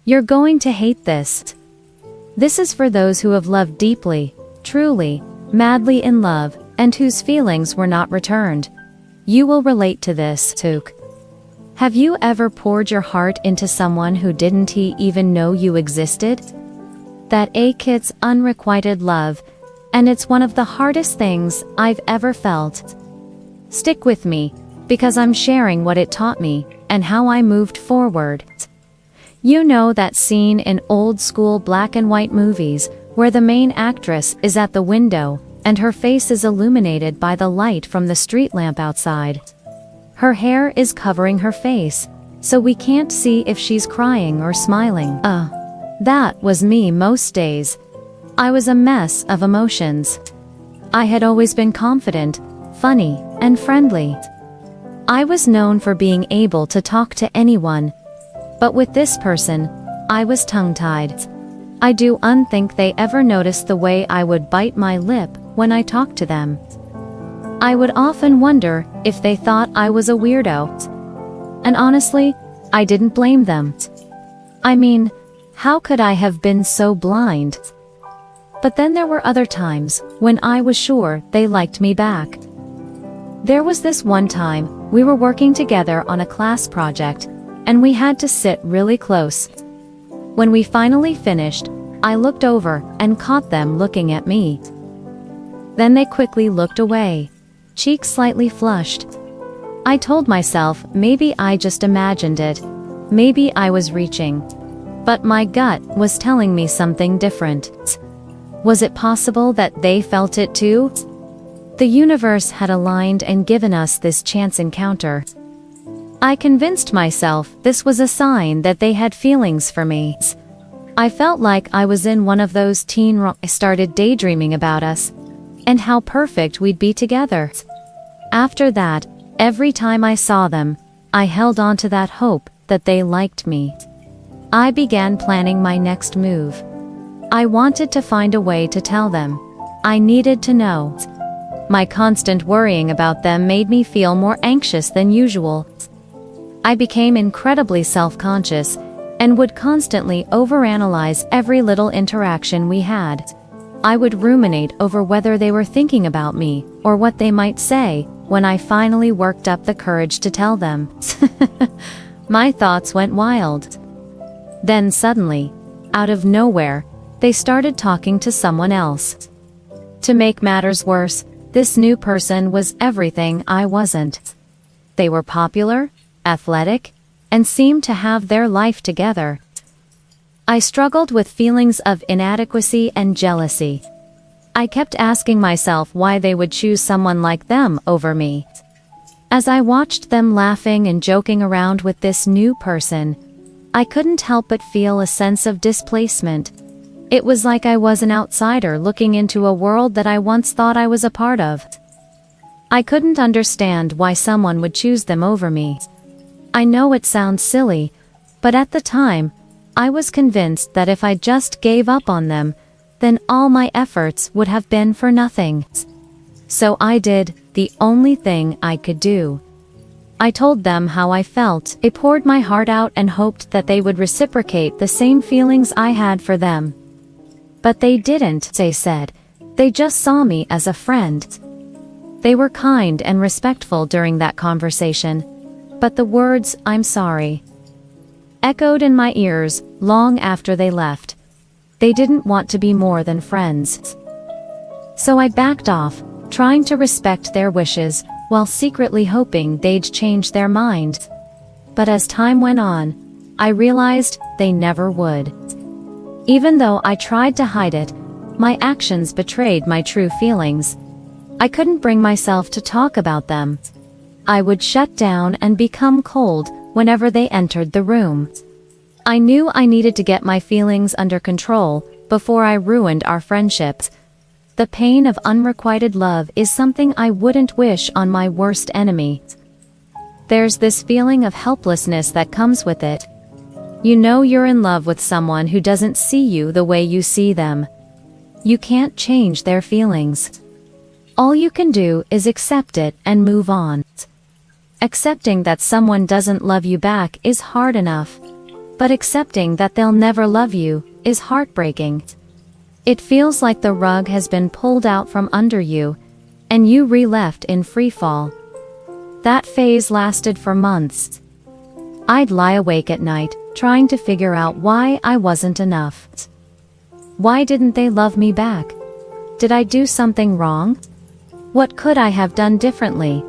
You're going to hate this. This is for those who have loved deeply, truly, madly in love, and whose feelings were not returned. You will relate to this, Took. Have you ever poured your heart into someone who didn't even know you existed? That kid's unrequited love, and it's one of the hardest things I've ever felt. Stick with me, because I'm sharing what it taught me, and how I moved forward. You know that scene in old-school black and white movies, where the main actress is at the window, and her face is illuminated by the light from the street lamp outside. Her hair is covering her face, so we can't see if she's crying or smiling. That was me most days. I was a mess of emotions. I had always been confident, funny, and friendly. I was known for being able to talk to anyone. But with this person, I was tongue-tied. I don't think they ever noticed the way I would bite my lip when I talked to them. I would often wonder if they thought I was a weirdo. And honestly, I didn't blame them. I mean, how could I have been so blind? But then there were other times when I was sure they liked me back. There was this one time we were working together on a class project, and we had to sit really close. When we finally finished, I looked over and caught them looking at me. Then they quickly looked away, cheeks slightly flushed. I told myself maybe I just imagined it, maybe I was reaching. But my gut was telling me something different. Was it possible that they felt it too? The universe had aligned and given us this chance encounter. I convinced myself this was a sign that they had feelings for me. I felt like I was in one of those I started daydreaming about us, and how perfect we'd be together. After that, every time I saw them, I held on to that hope that they liked me. I began planning my next move. I wanted to find a way to tell them. I needed to know. My constant worrying about them made me feel more anxious than usual. I became incredibly self-conscious, and would constantly overanalyze every little interaction we had. I would ruminate over whether they were thinking about me, or what they might say, when I finally worked up the courage to tell them. My thoughts went wild. Then suddenly, out of nowhere, they started talking to someone else. To make matters worse, this new person was everything I wasn't. They were popular, athletic, and seemed to have their life together. I struggled with feelings of inadequacy and jealousy. I kept asking myself why they would choose someone like them over me. As I watched them laughing and joking around with this new person, I couldn't help but feel a sense of displacement. It was like I was an outsider looking into a world that I once thought I was a part of. I couldn't understand why someone would choose them over me. I know it sounds silly, but at the time, I was convinced that if I just gave up on them, then all my efforts would have been for nothing. So I did the only thing I could do. I told them how I felt. I poured my heart out and hoped that they would reciprocate the same feelings I had for them. But they didn't, they said. They just saw me as a friend. They were kind and respectful during that conversation. But the words, "I'm sorry," echoed in my ears long after they left. They didn't want to be more than friends. So I backed off, trying to respect their wishes, while secretly hoping they'd change their mind. But as time went on, I realized they never would. Even though I tried to hide it, my actions betrayed my true feelings. I couldn't bring myself to talk about them. I would shut down and become cold whenever they entered the room. I knew I needed to get my feelings under control before I ruined our friendship. The pain of unrequited love is something I wouldn't wish on my worst enemy. There's this feeling of helplessness that comes with it. You know you're in love with someone who doesn't see you the way you see them. You can't change their feelings. All you can do is accept it and move on. Accepting that someone doesn't love you back is hard enough. but accepting that they'll never love you is heartbreaking. It feels like the rug has been pulled out from under you, and you left in free fall. That phase lasted for months. I'd lie awake at night, trying to figure out why I wasn't enough. Why didn't they love me back? Did I do something wrong? What could I have done differently?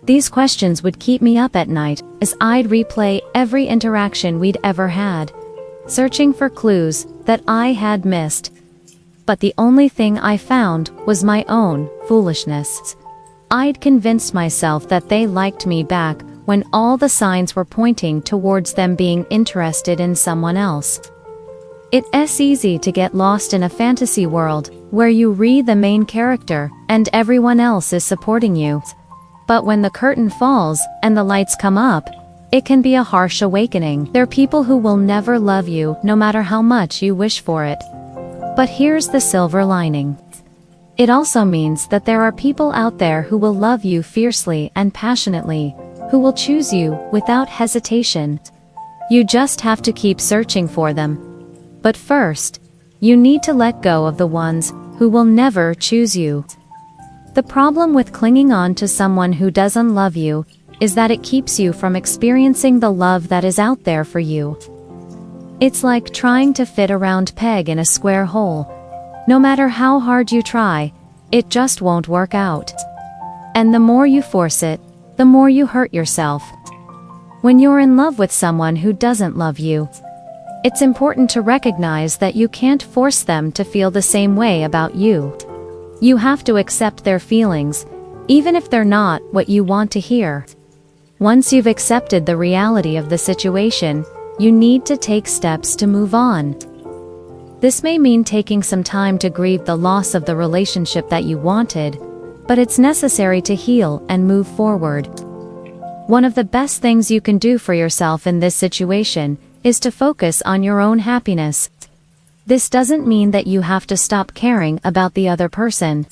These questions would keep me up at night as I'd replay every interaction we'd ever had, searching for clues that I had missed. But the only thing I found was my own foolishness. I'd convinced myself that they liked me back when all the signs were pointing towards them being interested in someone else. It's easy to get lost in a fantasy world where you read the main character and everyone else is supporting you. But when the curtain falls and the lights come up, it can be a harsh awakening. There are people who will never love you no matter how much you wish for it. But here's the silver lining. It also means that there are people out there who will love you fiercely and passionately, who will choose you without hesitation. You just have to keep searching for them. But first, you need to let go of the ones who will never choose you. The problem with clinging on to someone who doesn't love you is that it keeps you from experiencing the love that is out there for you. It's like trying to fit a round peg in a square hole. No matter how hard you try, it just won't work out. And the more you force it, the more you hurt yourself. When you're in love with someone who doesn't love you, it's important to recognize that you can't force them to feel the same way about you. You have to accept their feelings, even if they're not what you want to hear. Once you've accepted the reality of the situation, you need to take steps to move on. This may mean taking some time to grieve the loss of the relationship that you wanted, but it's necessary to heal and move forward. One of the best things you can do for yourself in this situation is to focus on your own happiness. This doesn't mean that you have to stop caring about the other person,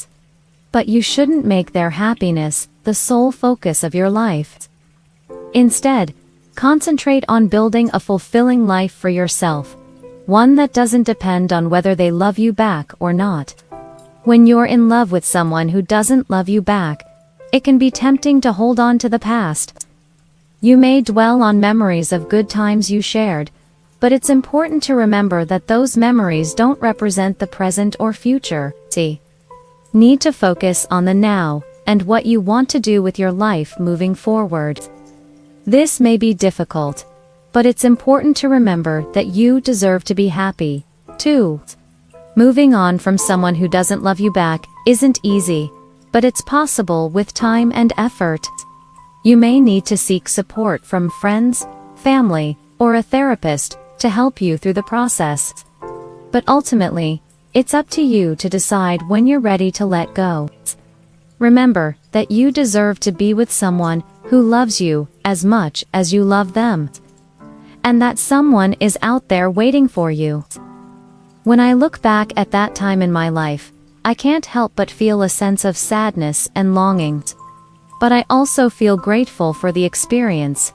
but you shouldn't make their happiness the sole focus of your life. Instead, concentrate on building a fulfilling life for yourself, one that doesn't depend on whether they love you back or not. When you're in love with someone who doesn't love you back, it can be tempting to hold on to the past. You may dwell on memories of good times you shared, but it's important to remember that those memories don't represent the present or future. Need to focus on the now and what you want to do with your life moving forward. This may be difficult, but it's important to remember that you deserve to be happy, too. Moving on from someone who doesn't love you back isn't easy, but it's possible with time and effort. You may need to seek support from friends, family, or a therapist to help you through the process. But ultimately, it's up to you to decide when you're ready to let go. Remember that you deserve to be with someone who loves you as much as you love them, and that someone is out there waiting for you. When I look back at that time in my life, I can't help but feel a sense of sadness and longing. But I also feel grateful for the experience.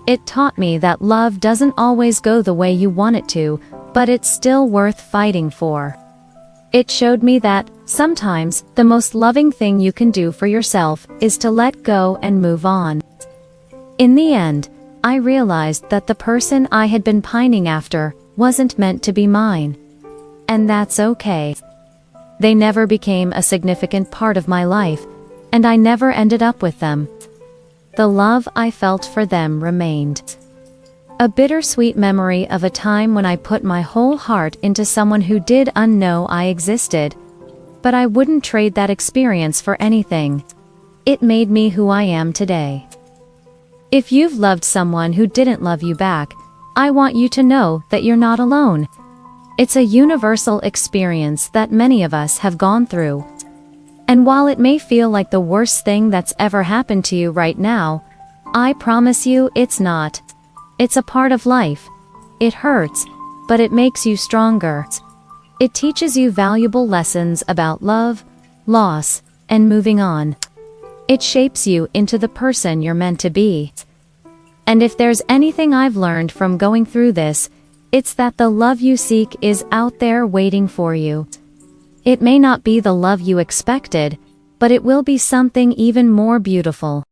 It taught me that love doesn't always go the way you want it to, but it's still worth fighting for. It showed me that, sometimes, the most loving thing you can do for yourself is to let go and move on. In the end, I realized that the person I had been pining after wasn't meant to be mine. And that's okay. They never became a significant part of my life, and I never ended up with them. The love I felt for them remained. A bittersweet memory of a time when I put my whole heart into someone who didn't know I existed. But I wouldn't trade that experience for anything. It made me who I am today. If you've loved someone who didn't love you back, I want you to know that you're not alone. It's a universal experience that many of us have gone through. And while it may feel like the worst thing that's ever happened to you right now, I promise you it's not. It's a part of life. It hurts, but it makes you stronger. It teaches you valuable lessons about love, loss, and moving on. It shapes you into the person you're meant to be. And if there's anything I've learned from going through this, it's that the love you seek is out there waiting for you. It may not be the love you expected, but it will be something even more beautiful.